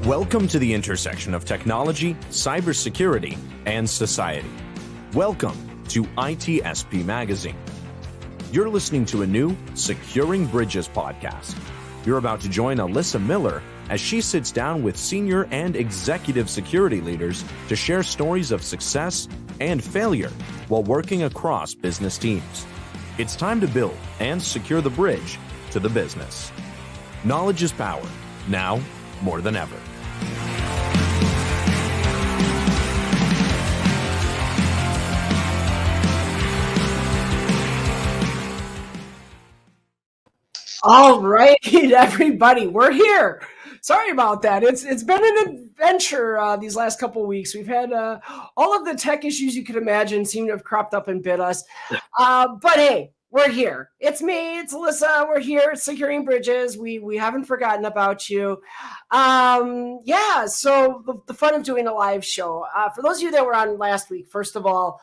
Welcome to the intersection of technology, cybersecurity, and society. Welcome to ITSP Magazine. You're listening to a new Securing Bridges podcast. You're about to join Alyssa Miller as she sits down with senior and executive security leaders to share stories of success and failure while working across business teams. It's time to build and secure the bridge to the business. Knowledge is power, now more than ever. All right, everybody, we're here. Sorry about that. It's been an adventure these last couple of weeks. We've had all of the tech issues you could imagine seem to have cropped up and bit us. But hey, we're here. It's me. It's Alyssa. We're here at Securing Bridges. We haven't forgotten about you. So the fun of doing a live show. For those of you that were on last week, first of all,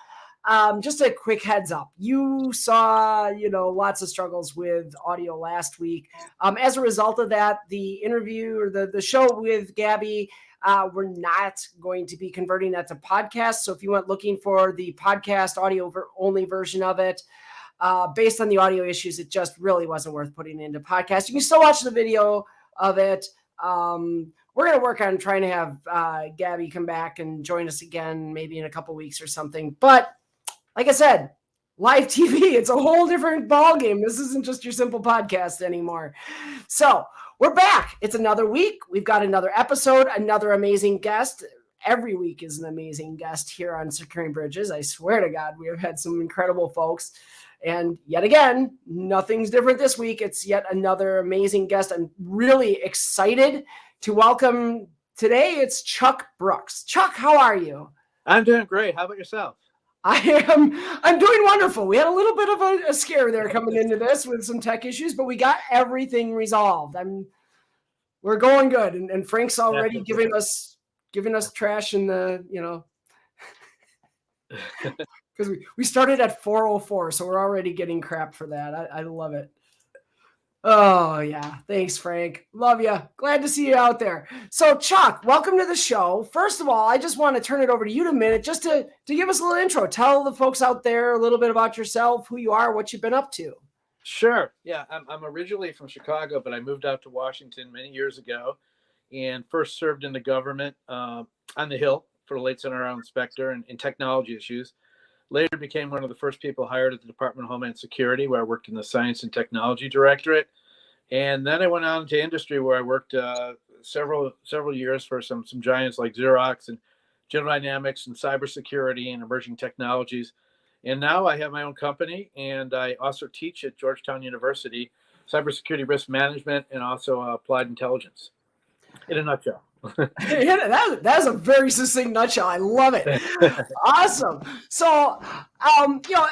just a quick heads up. You saw, lots of struggles with audio last week. As a result of that, the interview or the show with Gabby, we're not going to be converting that to podcast. So if you went looking for the podcast audio only version of it, based on the audio issues, it just really wasn't worth putting into podcast. You can still watch the video of it. We're going to work on trying to have Gabby come back and join us again, maybe in a couple weeks or something. But like I said, live TV, it's a whole different ballgame. This isn't just your simple podcast anymore. So we're back. It's another week. We've got another episode, another amazing guest. Every week is an amazing guest here on Securing Bridges. I swear to God, we have had some incredible folks. And yet again, nothing's different this week. It's yet another amazing guest. I'm really excited to welcome today. It's Chuck Brooks. Chuck, how are you? I'm doing great. How about yourself? I'm doing wonderful. We had a little bit of a scare there coming into this with some tech issues, but we got everything resolved. We're going good. And Frank's already giving us trash in the, because we started at 4:04, so we're already getting crap for that. I love it. Oh, yeah. Thanks, Frank. Love you. Glad to see you out there. So, Chuck, welcome to the show. First of all, I just want to turn it over to you in a minute just to give us a little intro. Tell the folks out there a little bit about yourself, who you are, what you've been up to. Sure. Yeah, I'm originally from Chicago, but I moved out to Washington many years ago and first served in the government on the Hill for the late Senator Inspector in technology issues. Later became one of the first people hired at the Department of Homeland Security, where I worked in the Science and Technology Directorate. And then I went on to industry, where I worked several years for some giants like Xerox and General Dynamics and cybersecurity and emerging technologies. And now I have my own company, and I also teach at Georgetown University, cybersecurity risk management and also applied intelligence, in a nutshell. That's a very succinct nutshell. I love it. Awesome. So, the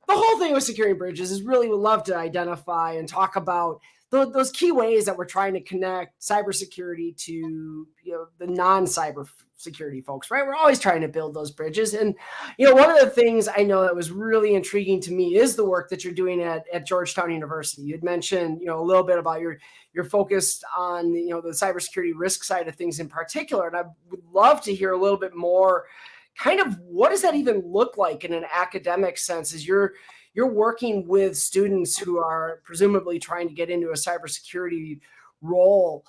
whole thing with Securing Bridges is really we love to identify and talk about those key ways that we're trying to connect cybersecurity to the non-cyber security folks, right? We're always trying to build those bridges. And, one of the things I know that was really intriguing to me is the work that you're doing at Georgetown University. You'd mentioned, a little bit about your focus on, the cybersecurity risk side of things in particular. And I would love to hear a little bit more kind of what does that even look like in an academic sense as you're working with students who are presumably trying to get into a cybersecurity role.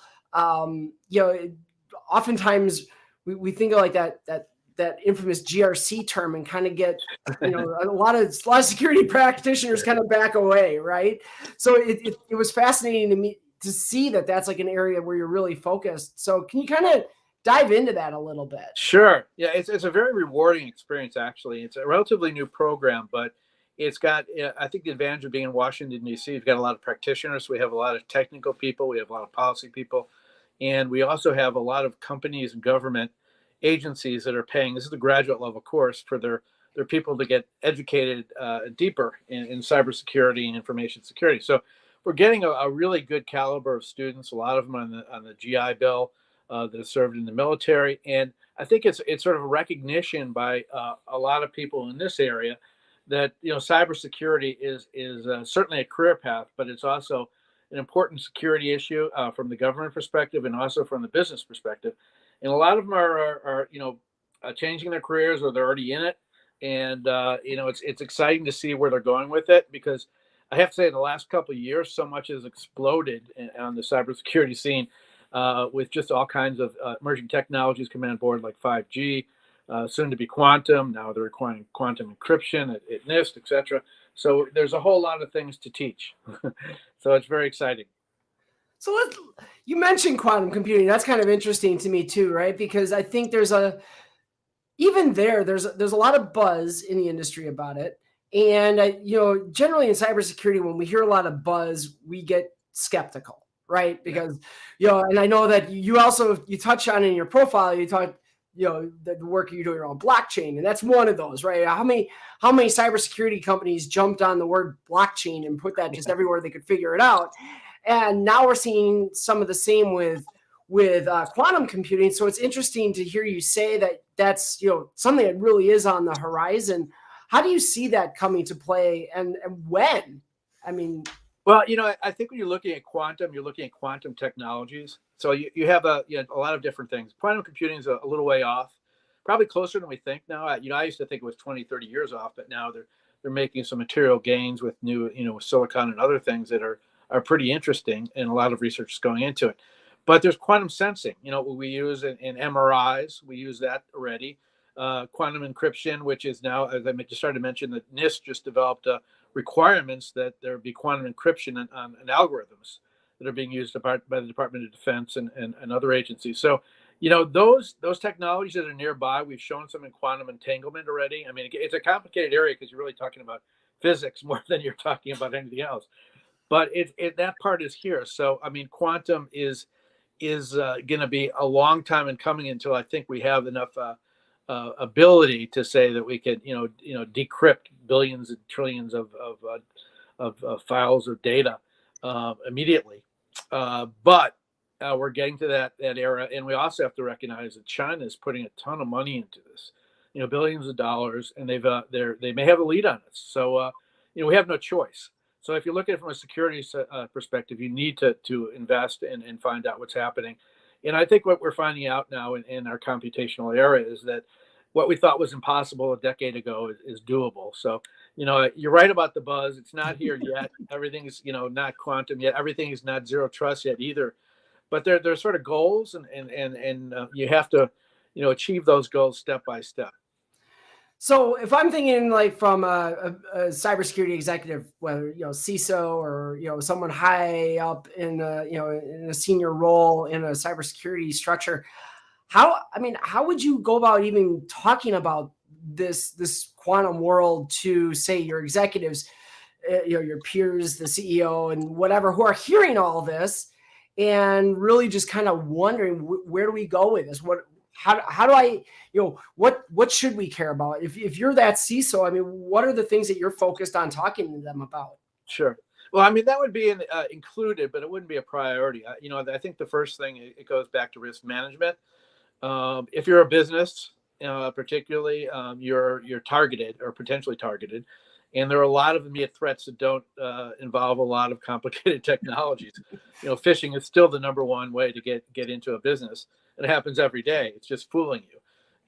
Oftentimes we think of like that infamous GRC term and kind of get, a lot of security practitioners kind of back away, right? So it was fascinating to me to see that that's like an area where you're really focused. So can you kind of dive into that a little bit? Sure. Yeah, it's a very rewarding experience, actually. It's a relatively new program, but it's got, I think the advantage of being in Washington, D.C., we've got a lot of practitioners. We have a lot of technical people. We have a lot of policy people. And we also have a lot of companies and government agencies that are paying, this is the graduate level course, for their people to get educated deeper in cybersecurity and information security. So we're getting a really good caliber of students, a lot of them on the GI Bill that have served in the military. And I think it's sort of a recognition by a lot of people in this area that cybersecurity is certainly a career path, but it's also an important security issue from the government perspective and also from the business perspective. And a lot of them are changing their careers, or they're already in it. And it's exciting to see where they're going with it, because I have to say, in the last couple of years, so much has exploded on the cybersecurity scene, with just all kinds of emerging technologies coming on board, like 5G, soon to be quantum. Now they're requiring quantum encryption at NIST, etc. So there's a whole lot of things to teach. So it's very exciting. So you mentioned quantum computing. That's kind of interesting to me too, right? Because I think there's a lot of buzz in the industry about it. And generally in cybersecurity, when we hear a lot of buzz, we get skeptical, right? Because and I know that you touch on in your profile, you talk, the work you're doing around blockchain, and that's one of those, right? How many cybersecurity companies jumped on the word blockchain and put that just everywhere they could figure it out? And now we're seeing some of the same with quantum computing. So it's interesting to hear you say that that's something that really is on the horizon. How do you see that coming to play, and when? I mean, well, I think when you're looking at quantum, you're looking at quantum technologies. So you have a lot of different things. Quantum computing is a little way off, probably closer than we think now. I used to think it was 20, 30 years off, but now they're making some material gains with new, with silicon and other things that are pretty interesting, and a lot of research is going into it. But there's quantum sensing, we use in MRIs. We use that already. Quantum encryption, which is now, as I just started to mention, that NIST just developed requirements that there be quantum encryption on algorithms that are being used by the Department of Defense and other agencies. So, those technologies that are nearby, we've shown some in quantum entanglement already. I mean, it's a complicated area because you're really talking about physics more than you're talking about anything else. But that part is here. So, I mean, quantum is going to be a long time in coming until I think we have enough ability to say that we could, decrypt billions and trillions of files or data immediately. But we're getting to that era, and we also have to recognize that China is putting a ton of money into this, billions of dollars, and they may have a lead on us. So, we have no choice. So if you look at it from a security perspective, you need to invest and find out what's happening. And I think what we're finding out now in our computational era is that what we thought was impossible a decade ago is doable. So, you're right about the buzz. It's not here yet. Everything is, not quantum yet. Everything is not zero trust yet either. But they're sort of goals, and you have to, achieve those goals step by step. So if I'm thinking like from a cybersecurity executive, whether CISO or someone high up in a senior role in a cybersecurity structure, how would you go about even talking about this quantum world to, say, your executives, your peers, the CEO, and whatever, who are hearing all this and really just kind of wondering, where do we go with this? How do I, what should we care about? If you're that CISO, I mean, what are the things that you're focused on talking to them about? Sure. Well, I mean, that would be included, but it wouldn't be a priority. I think the first thing, it goes back to risk management. If you're a business, particularly, you're targeted or potentially targeted, and there are a lot of immediate threats that don't involve a lot of complicated technologies. Phishing is still the number one way to get into a business. It happens every day. It's just fooling you.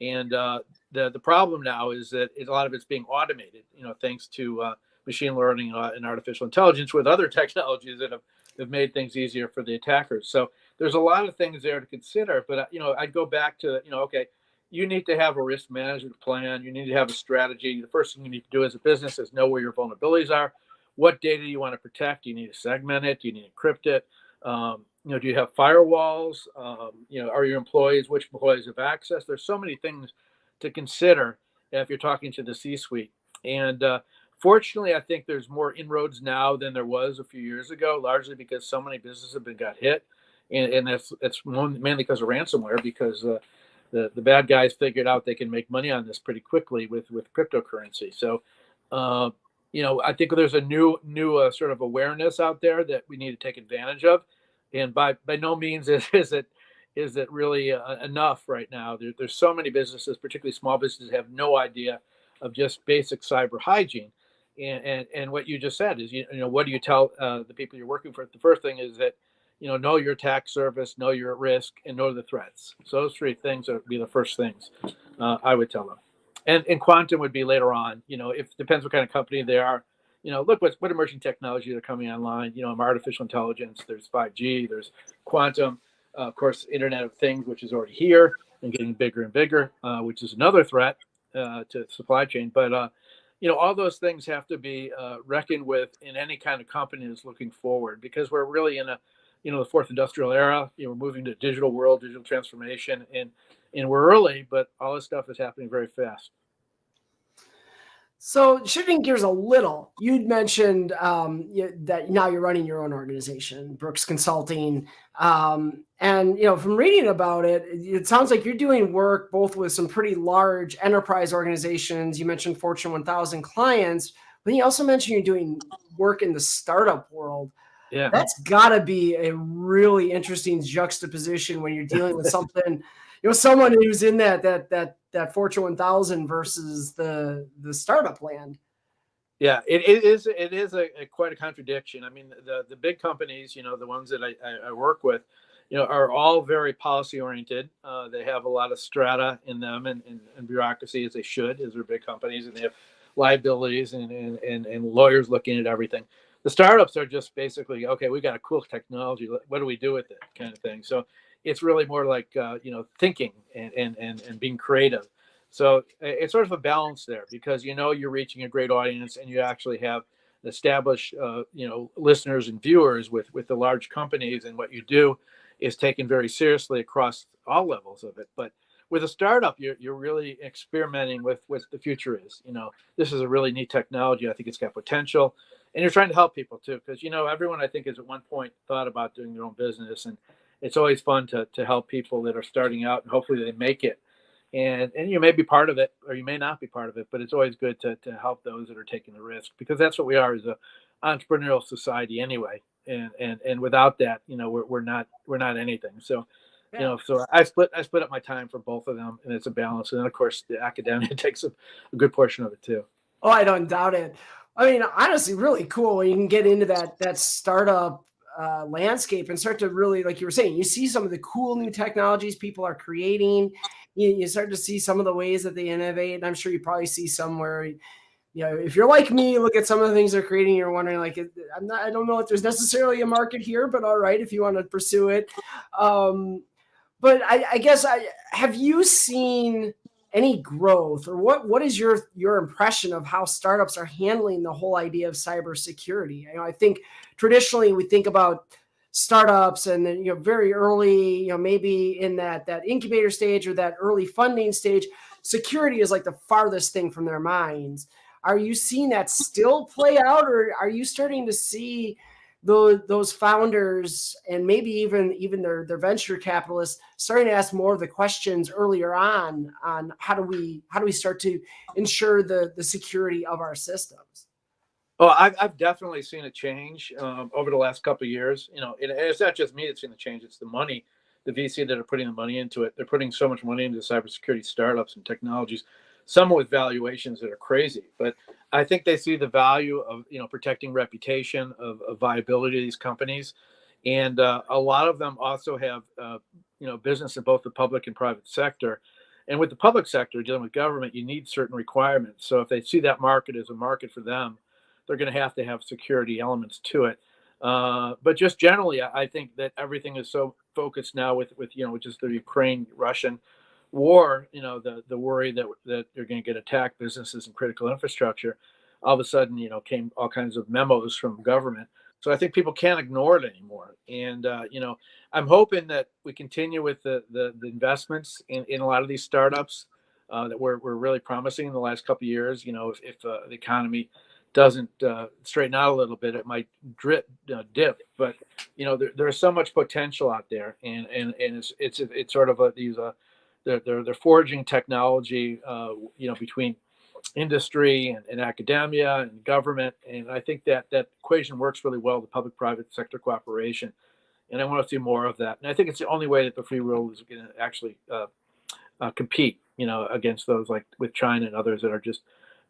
And the problem now is that a lot of it's being automated, thanks to machine learning and artificial intelligence, with other technologies that have made things easier for the attackers. So there's a lot of things there to consider. But, I'd go back to, okay, you need to have a risk management plan. You need to have a strategy. The first thing you need to do as a business is know where your vulnerabilities are. What data you want to protect? Do you need to segment it? Do you need to encrypt it? Do you have firewalls? Are your employees, which employees have access? There's so many things to consider if you're talking to the C-suite. And fortunately, I think there's more inroads now than there was a few years ago, largely because so many businesses have got hit. And that's mainly because of ransomware, because the bad guys figured out they can make money on this pretty quickly with cryptocurrency. So, I think there's a new sort of awareness out there that we need to take advantage of. And by no means is it really enough right now. There's so many businesses, particularly small businesses, have no idea of just basic cyber hygiene. And what you just said is, what do you tell the people you're working for? The first thing is that, know your attack surface, know you're at risk, and know the threats. So those three things would be the first things I would tell them. And quantum would be later on. If depends what kind of company they are. Look what emerging technologies are coming online. Artificial intelligence. There's 5G. There's quantum. Of course, Internet of Things, which is already here and getting bigger and bigger, which is another threat to supply chain. But all those things have to be reckoned with in any kind of company that's looking forward, because we're really in the fourth industrial era. We're moving to a digital world, digital transformation, and we're early, but all this stuff is happening very fast. So shifting gears a little, you'd mentioned that now you're running your own organization, Brooks Consulting. And, from reading about it, it sounds like you're doing work both with some pretty large enterprise organizations. You mentioned Fortune 1000 clients, but you also mentioned you're doing work in the startup world. Yeah. That's got to be a really interesting juxtaposition when you're dealing with something, someone who's in that Fortune 1000 versus the startup land. Yeah, it is quite a contradiction. I mean, the big companies, the ones that I work with, are all very policy oriented. They have a lot of strata in them and bureaucracy, as they should, as they're big companies, and they have liabilities and lawyers looking at everything. The startups are just basically, okay, we got a cool technology. What do we do with it, kind of thing. So it's really more like thinking and being creative. So it's sort of a balance there, because you're reaching a great audience and you actually have established listeners and viewers with the large companies, and what you do is taken very seriously across all levels of it. But with a startup, you're really experimenting with what the future is. This is a really neat technology. I think it's got potential, and you're trying to help people too, because everyone, I think, has at one point thought about doing their own business, and it's always fun to help people that are starting out, and hopefully they make it. And you may be part of it, or you may not be part of it, but it's always good to help those that are taking the risk, because that's what we are as a entrepreneurial society anyway. And without that, we're not anything. So, so I split up my time for both of them, and it's a balance. And then of course the academia takes a good portion of it too. Oh, I don't doubt it. I mean, honestly, really cool when you can get into that startup landscape and start to really, like you were saying, you see some of the cool new technologies people are creating. You start to see some of the ways that they innovate. And I'm sure you probably see somewhere, if you're like me, look at some of the things they're creating, you're wondering, like, I don't know if there's necessarily a market here, but all right, if you want to pursue it. But I guess have you seen any growth, or what is your impression of how startups are handling the whole idea of cybersecurity? I think traditionally we think about startups and then, very early, maybe in that incubator stage or that early funding stage, security is like the farthest thing from their minds. Are you seeing that still play out, or are you starting to see those founders and maybe even their venture capitalists starting to ask more of the questions earlier on how do we start to ensure the security of our systems? Oh, I've definitely seen a change over the last couple of years. And it's not just me that's seen the change; it's the money, the VC that are putting the money into it. They're putting so much money into cybersecurity startups and technologies, some with valuations that are crazy. But I think they see the value of protecting reputation, of viability of these companies, and a lot of them also have business in both the public and private sector. And with the public sector, dealing with government, you need certain requirements. So if they see that market as a market for them, they're going to have security elements to it. But just generally, I think that everything is so focused now with just the Ukraine-Russian war, the worry that you're going to get attacked businesses and critical infrastructure. All of a sudden, came all kinds of memos from government. So I think people can't ignore it anymore. And, I'm hoping that we continue with the investments in a lot of these startups that were really promising in the last couple of years. If the economy doesn't straighten out a little bit, it might dip. But, there's so much potential out there. And it's sort of they're forging technology, between industry and academia and government. And I think that equation works really well, the public-private sector cooperation. And I want to see more of that. And I think it's the only way that the free world is going to actually compete, against those like with China and others that are just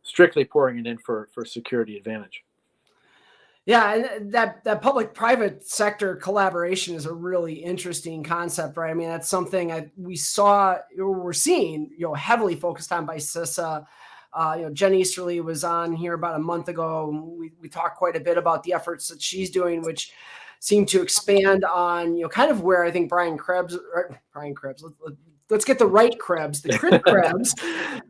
strictly pouring it in for security advantage. Yeah, and that public-private sector collaboration is a really interesting concept, right? I mean, that's something we're seeing, heavily focused on by CISA. Jen Easterly was on here about a month ago. We talked quite a bit about the efforts that she's doing, which seem to expand on, kind of where I think Brian Krebs, let's get the right Krebs, the Chris Krebs.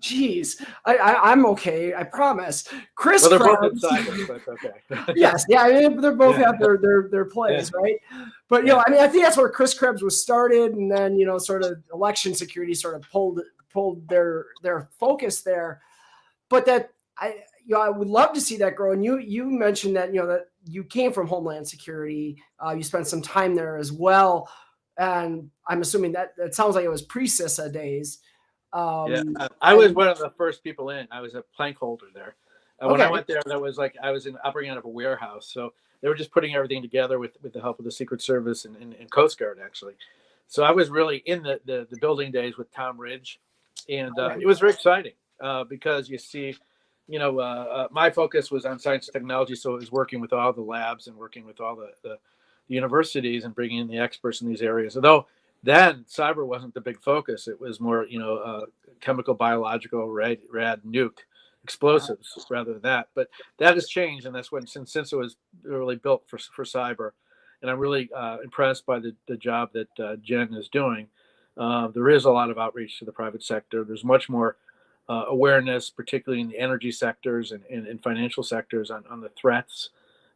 Jeez, I'm okay, I promise. Chris Well, they're Krebs. both in cyber, so it's okay. Yes, yeah, I mean, they both have their plays, right? But I mean, I think that's where Chris Krebs was started, and then sort of election security sort of pulled their focus there. But that I would love to see that grow. And you mentioned that that you came from Homeland Security, you spent some time there as well, and I'm assuming that sounds like it was pre-CISA days. I was one of the first people in. I was a plank holder there. When I went there, that was like I was operating out of a warehouse, so they were just putting everything together with the help of the Secret Service and Coast Guard, actually. So I was really in the building days with Tom Ridge, and it was very exciting because you see, my focus was on science and technology, so it was working with all the labs and working with all the universities and bringing in the experts in these areas. Although then cyber wasn't the big focus; it was more chemical, biological, rad nuke. Explosives rather than that, but that has changed, and that's when since it was really built for cyber, and I'm really impressed by the job that Jen is doing. There is a lot of outreach to the private sector. There's much more awareness, particularly in the energy sectors and financial sectors, on the threats,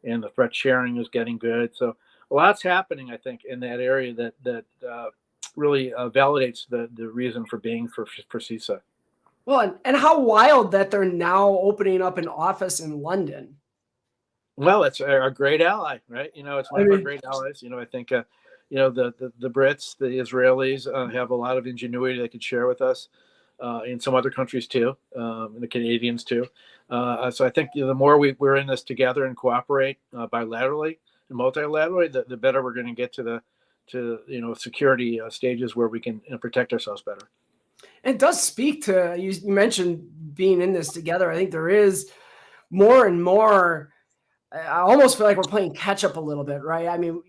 and the threat sharing is getting good. So a lot's happening, I think, in that area that really validates the reason for being for CISA. Well, and how wild that they're now opening up an office in London. Well, it's a great ally, right? It's one of our great allies. I think, the Brits, the Israelis have a lot of ingenuity they could share with us, in some other countries too, and the Canadians too. So I think the more we're in this together and cooperate bilaterally and multilaterally, the better we're going to get to security stages where we can protect ourselves better. It does speak to, you mentioned being in this together. I think there is more and more, I almost feel like we're playing catch up a little bit, right? I mean,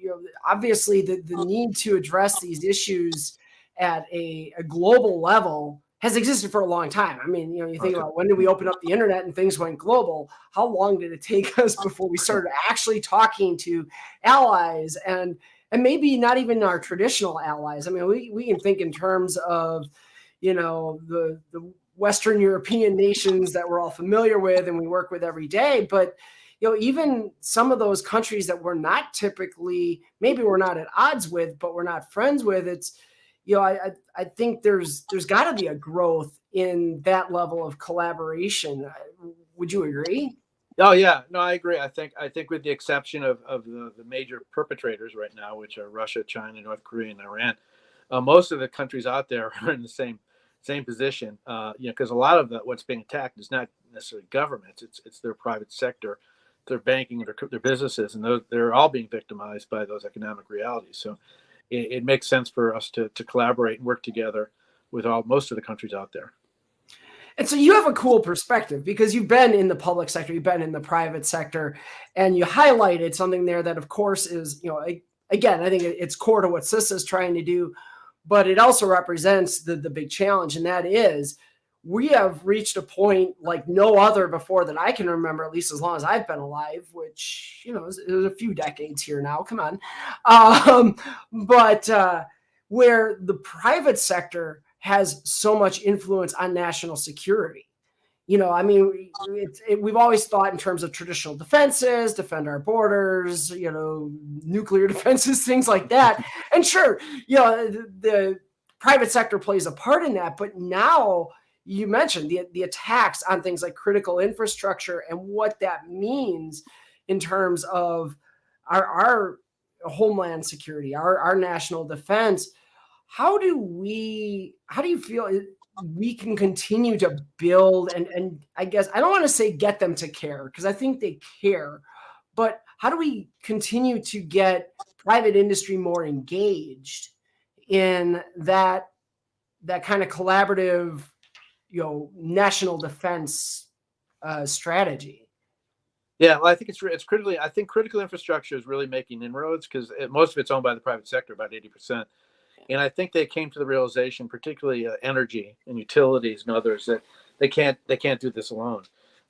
obviously the need to address these issues at a global level has existed for a long time. I mean, you think about when did we open up the internet and things went global? How long did it take us before we started actually talking to allies and maybe not even our traditional allies? I mean, we can think in terms of, the Western European nations that we're all familiar with and we work with every day. But, even some of those countries that we're not typically, maybe we're not at odds with, but we're not friends with, it's, I think there's got to be a growth in that level of collaboration. Would you agree? Oh yeah, no, I agree. I think with the exception of the major perpetrators right now, which are Russia, China, North Korea, and Iran, most of the countries out there are in the same position, because a lot of what's being attacked is not necessarily governments; it's their private sector, their banking, their businesses, and they're all being victimized by those economic realities. So, it makes sense for us to collaborate and work together with most of the countries out there. And so you have a cool perspective because you've been in the public sector, you've been in the private sector, and you highlighted something there that, of course, is again, I think it's core to what CISA is trying to do. But it also represents the big challenge, and that is we have reached a point like no other before that I can remember, at least as long as I've been alive, which, is a few decades here now. Come on. But where the private sector has so much influence on national security. I mean, we've always thought in terms of traditional defenses, defend our borders, nuclear defenses, things like that. And sure, the private sector plays a part in that. But now you mentioned the attacks on things like critical infrastructure and what that means in terms of our homeland security, our national defense. How do you feel we can continue to build and I guess I don't want to say get them to care because I think they care, but how do we continue to get private industry more engaged in that kind of collaborative, national defense strategy. Yeah, well, I think it's critically. I think critical infrastructure is really making inroads because most of it's owned by the private sector, about 80%. And I think they came to the realization, particularly energy and utilities and others, that they can't do this alone.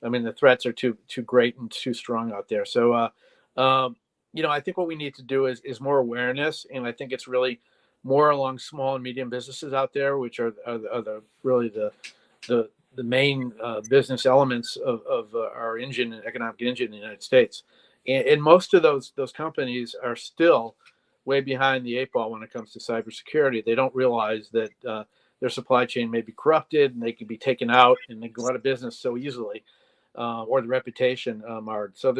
I mean, the threats are too great and too strong out there. So, I think what we need to do is more awareness, and I think it's really more along small and medium businesses out there, which are the really the main business elements of our economic engine in the United States. And most of those companies are still way behind the eight ball when it comes to cybersecurity. They don't realize that their supply chain may be corrupted and they can be taken out and they go out of business so easily, or the reputation marred. So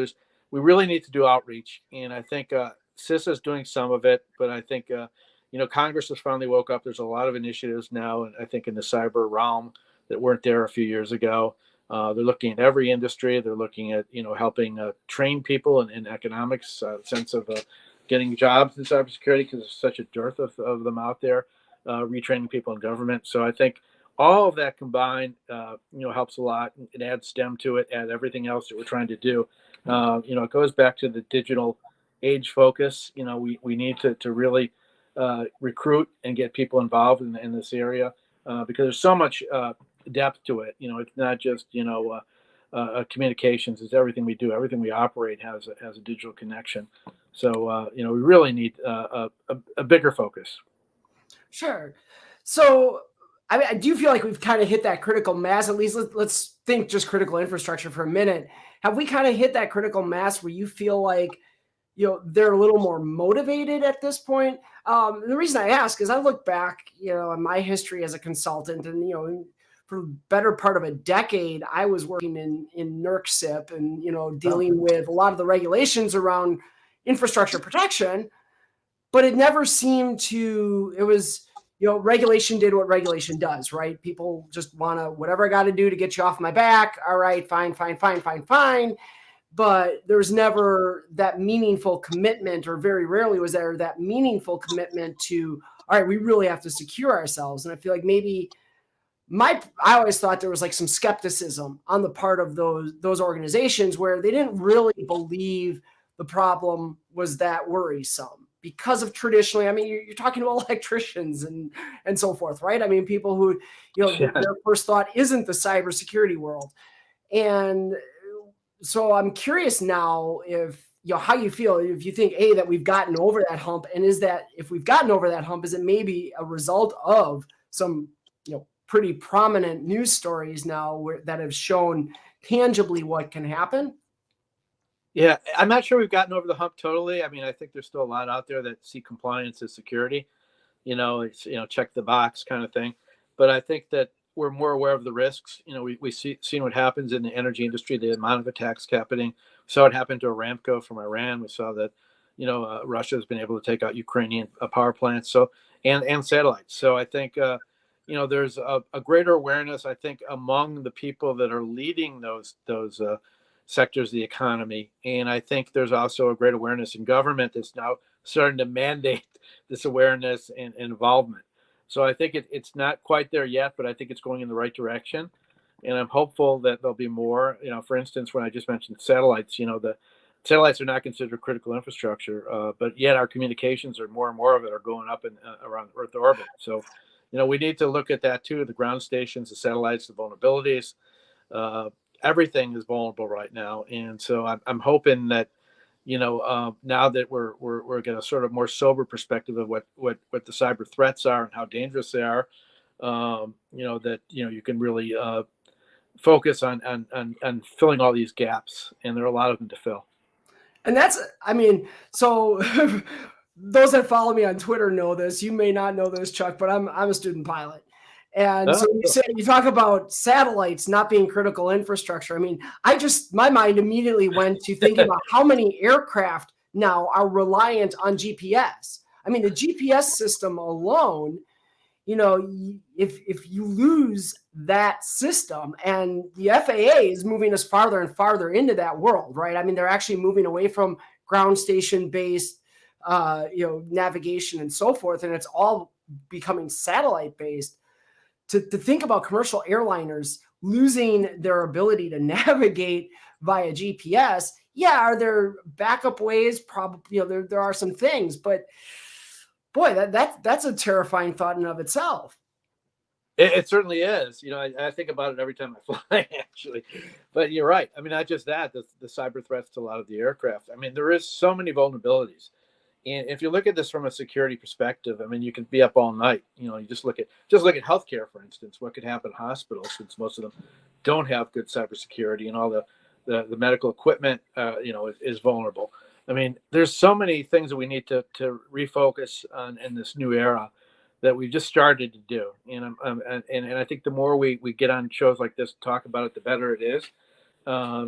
we really need to do outreach, and I think CISA is doing some of it, but I think Congress has finally woke up. There's a lot of initiatives now, and I think in the cyber realm that weren't there a few years ago. They're looking at every industry. They're looking at helping train people in economics, sense of getting jobs in cybersecurity because there's such a dearth of them out there, retraining people in government. So I think all of that combined, helps a lot. It adds STEM to it, add everything else that we're trying to do. It goes back to the digital age focus. We need to really recruit and get people involved in this area because there's so much depth to it. It's not just communications. It's everything we do. Everything we operate has a digital connection. So we really need a bigger focus. Sure. So I mean, I do feel like we've kind of hit that critical mass. At least let's think just critical infrastructure for a minute. Have we kind of hit that critical mass where you feel like they're a little more motivated at this point? The reason I ask is I look back, on my history as a consultant, and for the better part of a decade, I was working in NERC-CIP and dealing with a lot of the regulations around infrastructure protection, but it never seemed to. It was regulation did what regulation does, right? People just want to whatever I got to do to get you off my back. All right, fine. But there's never that meaningful commitment, or very rarely was there that meaningful commitment to, all right, we really have to secure ourselves. And I feel like maybe I always thought there was like some skepticism on the part of those organizations where they didn't really believe the problem was that worrisome because of traditionally, I mean, you're talking to electricians and so forth, right? I mean, people who, their first thought isn't the cybersecurity world. And so I'm curious now if, how you feel, if you think, that we've gotten over that hump, and is that, if we've gotten over that hump, is it maybe a result of some, pretty prominent news stories now that have shown tangibly what can happen? Yeah, I'm not sure we've gotten over the hump totally. I mean, I think there's still a lot out there that see compliance as security, it's, check the box kind of thing. But I think that we're more aware of the risks. We seen what happens in the energy industry, the amount of attacks happening. We saw it happen to Aramco from Iran. We saw that, Russia has been able to take out Ukrainian power plants. So, and satellites. So I think, there's a greater awareness, I think, among the people that are leading those sectors of the economy. And I think there's also a great awareness in government that's now starting to mandate this awareness and involvement. So I think it's not quite there yet, but I think it's going in the right direction. And I'm hopeful that there'll be more. For instance, when I just mentioned satellites, the satellites are not considered critical infrastructure, but yet our communications are more and more of it are going up and around Earth orbit. So, we need to look at that too, the ground stations, the satellites, the vulnerabilities. Everything is vulnerable right now. And so I'm hoping that, now that we're getting a sort of more sober perspective of what the cyber threats are and how dangerous they are, that, you can really focus on filling all these gaps. And there are a lot of them to fill. And that's, I mean, so those that follow me on Twitter know this. You may not know this, Chuck, but I'm a student pilot. And so you talk about satellites not being critical infrastructure. I mean, my mind immediately went to thinking about how many aircraft now are reliant on GPS. I mean, the GPS system alone, if you lose that system, and the FAA is moving us farther and farther into that world, right? I mean, they're actually moving away from ground station based, navigation and so forth. And it's all becoming satellite based. To think about commercial airliners losing their ability to navigate via GPS. Yeah, are there backup ways? Probably, there are some things, but boy, that's a terrifying thought in and of itself. It certainly is. I think about it every time I fly, actually. But you're right. I mean, not just that, the cyber threats to a lot of the aircraft. I mean, there is so many vulnerabilities. And if you look at this from a security perspective, I mean, you can be up all night. You just look at healthcare, for instance. What could happen in hospitals, since most of them don't have good cybersecurity, and all the medical equipment, is vulnerable. I mean, there's so many things that we need to refocus on in this new era that we've just started to do. And I think the more we get on shows like this to talk about it, the better it is.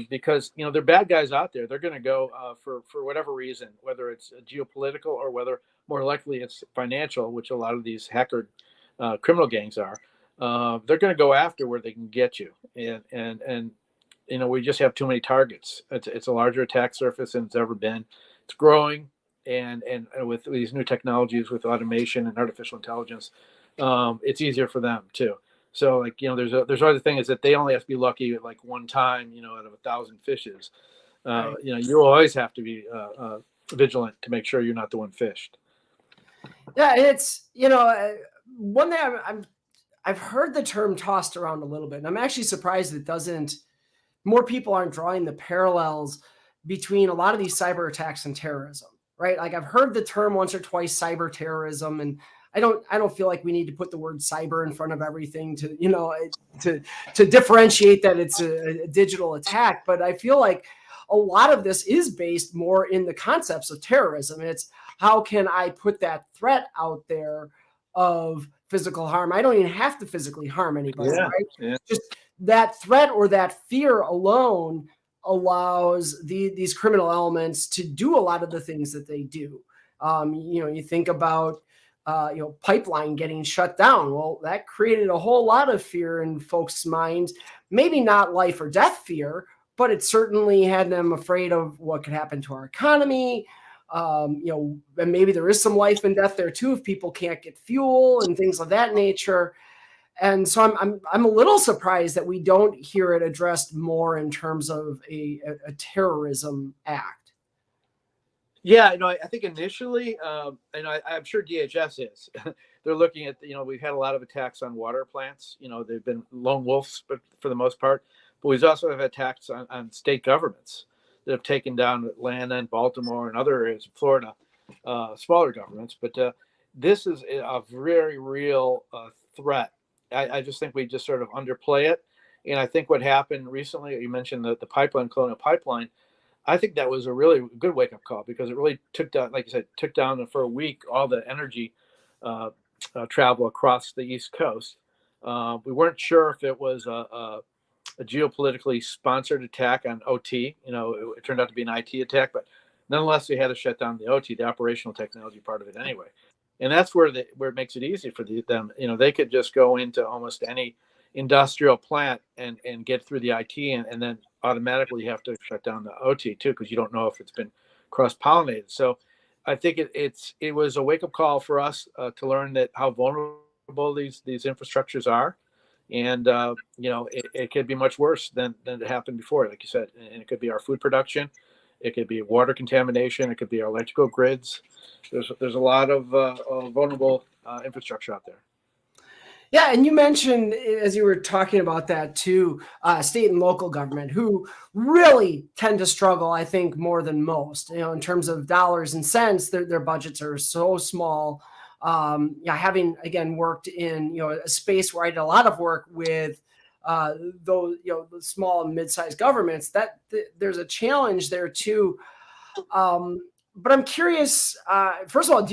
Because there are bad guys out there. They're going to go for whatever reason, whether it's geopolitical or whether more likely it's financial, which a lot of these hacker criminal gangs are. They're going to go after where they can get you, and we just have too many targets. It's a larger attack surface than it's ever been. It's growing, and with these new technologies, with automation and artificial intelligence, it's easier for them too. So, there's other thing is that they only have to be lucky at like one time, out of 1,000 fishes. Right. You always have to be vigilant to make sure you're not the one fished. Yeah, it's one thing I've heard the term tossed around a little bit, and I'm actually surprised more people aren't drawing the parallels between a lot of these cyber attacks and terrorism, right? Like I've heard the term once or twice, cyber terrorism, and I don't feel like we need to put the word cyber in front of everything to differentiate that it's a digital attack. But I feel like a lot of this is based more in the concepts of terrorism. It's how can I put that threat out there of physical harm? I don't even have to physically harm anybody, right? Yeah. Just that threat or that fear alone allows these criminal elements to do a lot of the things that they do. You think about pipeline getting shut down. Well, that created a whole lot of fear in folks' minds. Maybe not life or death fear, but it certainly had them afraid of what could happen to our economy. And maybe there is some life and death there too if people can't get fuel and things of that nature. And so I'm a little surprised that we don't hear it addressed more in terms of a terrorism act. Yeah, I think initially, I'm sure DHS is. They're looking at, we've had a lot of attacks on water plants. They've been lone wolves, but for the most part. But we've also have attacks on state governments that have taken down Atlanta and Baltimore and other areas of Florida, smaller governments. But this is a very real threat. I just think we just sort of underplay it. And I think what happened recently, you mentioned the pipeline, Colonial Pipeline. I think that was a really good wake-up call because it really took down, like you said, for a week all the energy travel across the East Coast. We weren't sure if it was a geopolitically sponsored attack on OT. It turned out to be an IT attack, but nonetheless, we had to shut down the OT, the operational technology part of it anyway. And that's where it makes it easy for them. They could just go into almost any industrial plant and get through the IT, and then automatically you have to shut down the OT too, because you don't know if it's been cross-pollinated. So I think it was a wake-up call for us to learn that how vulnerable these infrastructures are. And, it could be much worse than it happened before, like you said. And it could be our food production. It could be water contamination. It could be our electrical grids. There's a lot of vulnerable infrastructure out there. Yeah, and you mentioned, as you were talking about that too, state and local government, who really tend to struggle, I think, more than most. In terms of dollars and cents, their budgets are so small. Having again worked in a space where I did a lot of work with those the small and mid-sized governments, that there's a challenge there too. But I'm curious. First of all,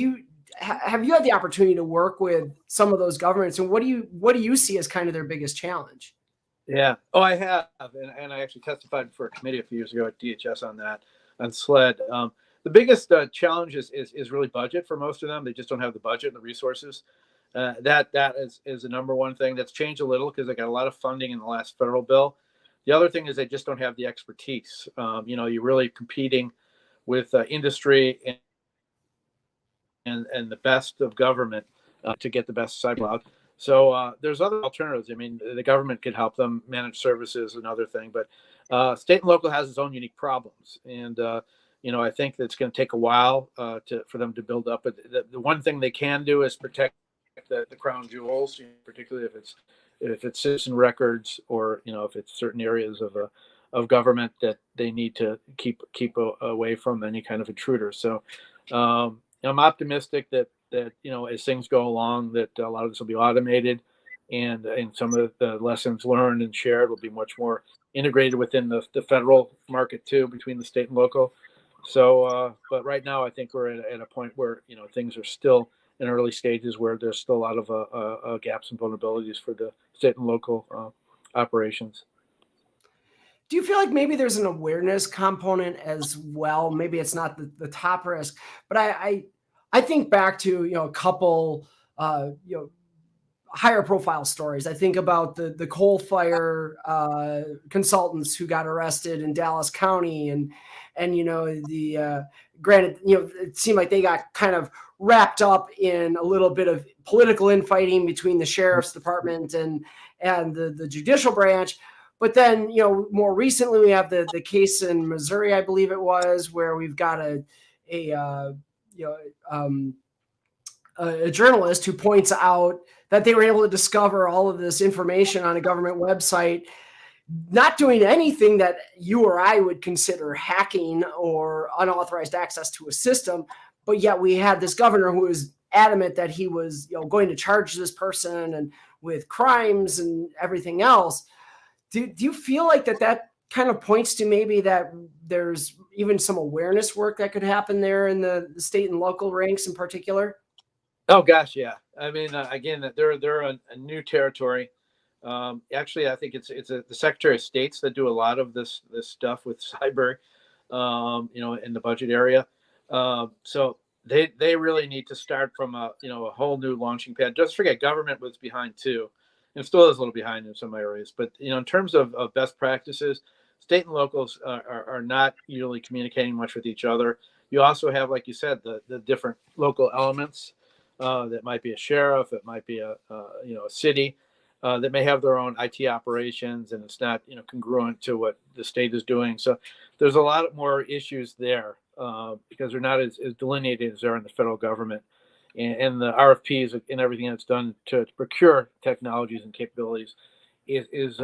have you had the opportunity to work with some of those governments, and what do you see as kind of their biggest challenge? Yeah. Oh, I have, and I actually testified before a committee a few years ago at DHS on that, on SLED. The biggest challenge is really budget for most of them. They just don't have the budget and the resources. That is the number one thing that's changed a little because they got a lot of funding in the last federal bill. The other thing is they just don't have the expertise. You're really competing with industry and the best of government to get the best cyber out. So there's other alternatives. I mean, the government could help them manage services, another thing, but state and local has its own unique problems, and I think that it's going to take a while for them to build up. But the one thing they can do is protect the crown jewels, particularly if it's citizen records, or if it's certain areas of government that they need to keep away from any kind of intruder. So I'm optimistic that as things go along, that a lot of this will be automated, and some of the lessons learned and shared will be much more integrated within the federal market too, between the state and local. So, but right now, I think we're at a point where things are still in early stages, where there's still a lot of gaps and vulnerabilities for the state and local operations. Do you feel like maybe there's an awareness component as well? Maybe it's not the top risk, but I think back to a couple higher profile stories. I think about the coal fire consultants who got arrested in Dallas County, and the granted, it seemed like they got kind of wrapped up in a little bit of political infighting between the sheriff's department and the judicial branch. But then, more recently, we have the case in Missouri, I believe it was, where we've got a journalist who points out that they were able to discover all of this information on a government website, not doing anything that you or I would consider hacking or unauthorized access to a system. But yet we had this governor who was adamant that he was going to charge this person and with crimes and everything else. Do you feel like that kind of points to maybe that there's even some awareness work that could happen there in the state and local ranks in particular? Oh gosh, yeah. I mean, again, they're a new territory. Actually, I think it's the Secretary of States that do a lot of this stuff with cyber, in the budget area. So they really need to start from a whole new launching pad. Just forget, government was behind too, and still is a little behind in some areas. But in terms of best practices, state and locals are not usually communicating much with each other. You also have, like you said, the different local elements. That might be a sheriff, it might be a city that may have their own IT operations, and it's not congruent to what the state is doing. So there's a lot more issues there because they're not as delineated as they are in the federal government, and the RFPs and everything that's done to procure technologies and capabilities is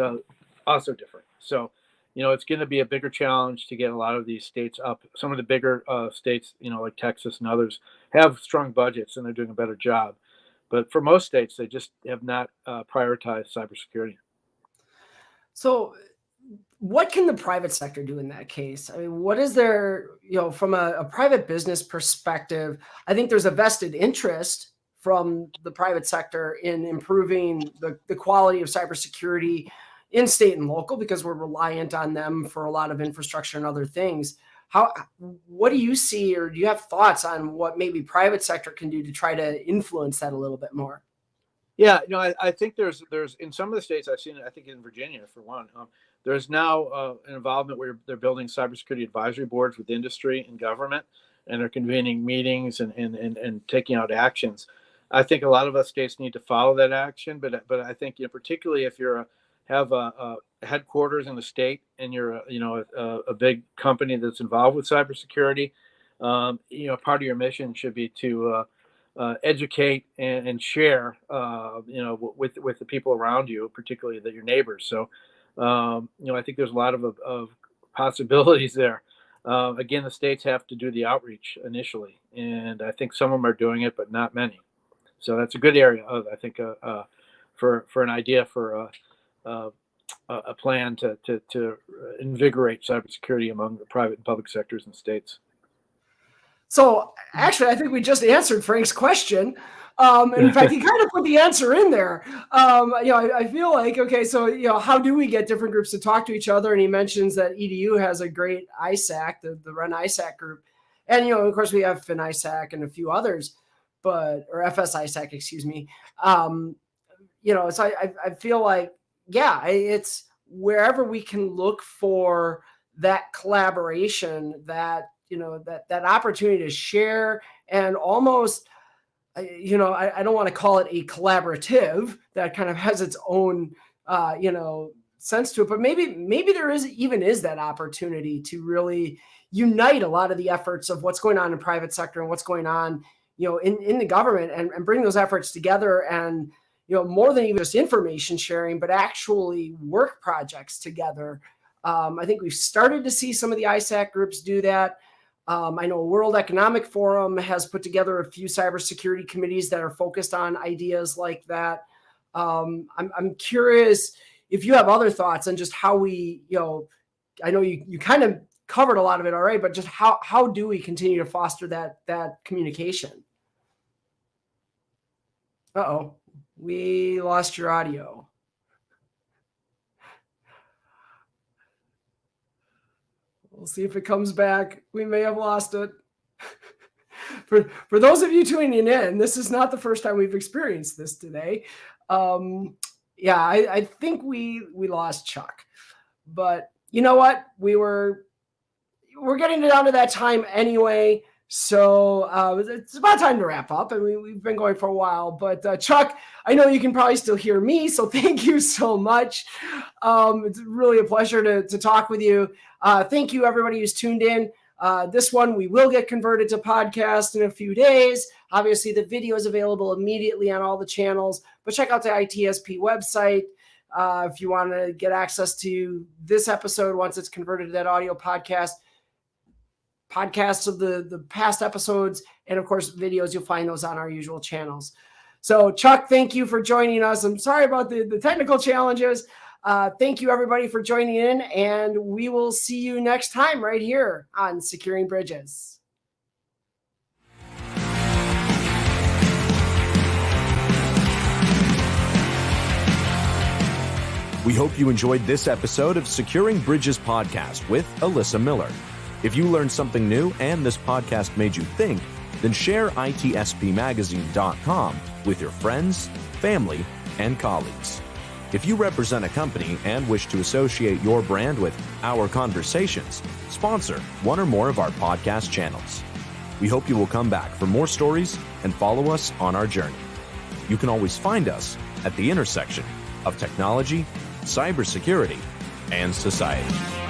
also different. So it's going to be a bigger challenge to get a lot of these states up. Some of the bigger states, like Texas and others, have strong budgets and they're doing a better job. But for most states, they just have not prioritized cybersecurity. So what can the private sector do in that case? I mean, what is there, from a private business perspective? I think there's a vested interest from the private sector in improving the quality of cybersecurity in state and local, because we're reliant on them for a lot of infrastructure and other things. What do you see, or do you have thoughts on what maybe private sector can do to try to influence that a little bit more? Yeah, I think there's in some of the states I've seen it. I think in Virginia, for one, there's now an involvement where they're building cybersecurity advisory boards with industry and government, and they're convening meetings and taking out actions. I think a lot of us states need to follow that action, but I think particularly if you're have a headquarters in the state and you're a big company that's involved with cybersecurity, part of your mission should be to educate and share, with the people around you, particularly your neighbors. So, I think there's a lot of possibilities there. Again, the states have to do the outreach initially, and I think some of them are doing it, but not many. So that's a good area I think for an idea for a plan to invigorate cybersecurity among the private and public sectors and states. So actually, I think we just answered Frank's question. In fact, he kind of put the answer in there. I feel like, okay, so, how do we get different groups to talk to each other? And he mentions that EDU has a great ISAC, the Run ISAC group. And, of course, we have FinISAC and a few others, or FS ISAC, excuse me. So I feel like, yeah, it's wherever we can look for that collaboration, that that opportunity to share and almost I don't want to call it a collaborative that kind of has its own, sense to it, but maybe there is that opportunity to really unite a lot of the efforts of what's going on in private sector and what's going on, in the government, and bring those efforts together, and, more than even just information sharing, but actually work projects together. I think we've started to see some of the ISAC groups do that. I know World Economic Forum has put together a few cybersecurity committees that are focused on ideas like that. I'm curious if you have other thoughts on just how we, I know you kind of covered a lot of it already, but just how do we continue to foster that communication? Uh-oh, we lost your audio. We'll see if it comes back. We may have lost it. For those of you tuning in, this is not the first time we've experienced this today. I think we lost Chuck, but you know what? We're getting down to that time anyway. So it's about time to wrap up, and we've been going for a while. But Chuck, I know you can probably still hear me, so thank you so much. It's really a pleasure to talk with you. Thank you, everybody who's tuned in. This one we will get converted to podcast in a few days. Obviously, the video is available immediately on all the channels, but check out the ITSP website if you want to get access to this episode once it's converted to that audio podcast. Podcasts of the past episodes, and of course videos, you'll find those on our usual channels. So Chuck, thank you for joining us. I'm sorry about the technical challenges. Thank you everybody for joining in, and we will see you next time right here on Securing Bridges. We hope you enjoyed this episode of Securing Bridges podcast with Alyssa Miller. If you learned something new and this podcast made you think, then share itspmagazine.com with your friends, family, and colleagues. If you represent a company and wish to associate your brand with our conversations, sponsor one or more of our podcast channels. We hope you will come back for more stories and follow us on our journey. You can always find us at the intersection of technology, cybersecurity, and society.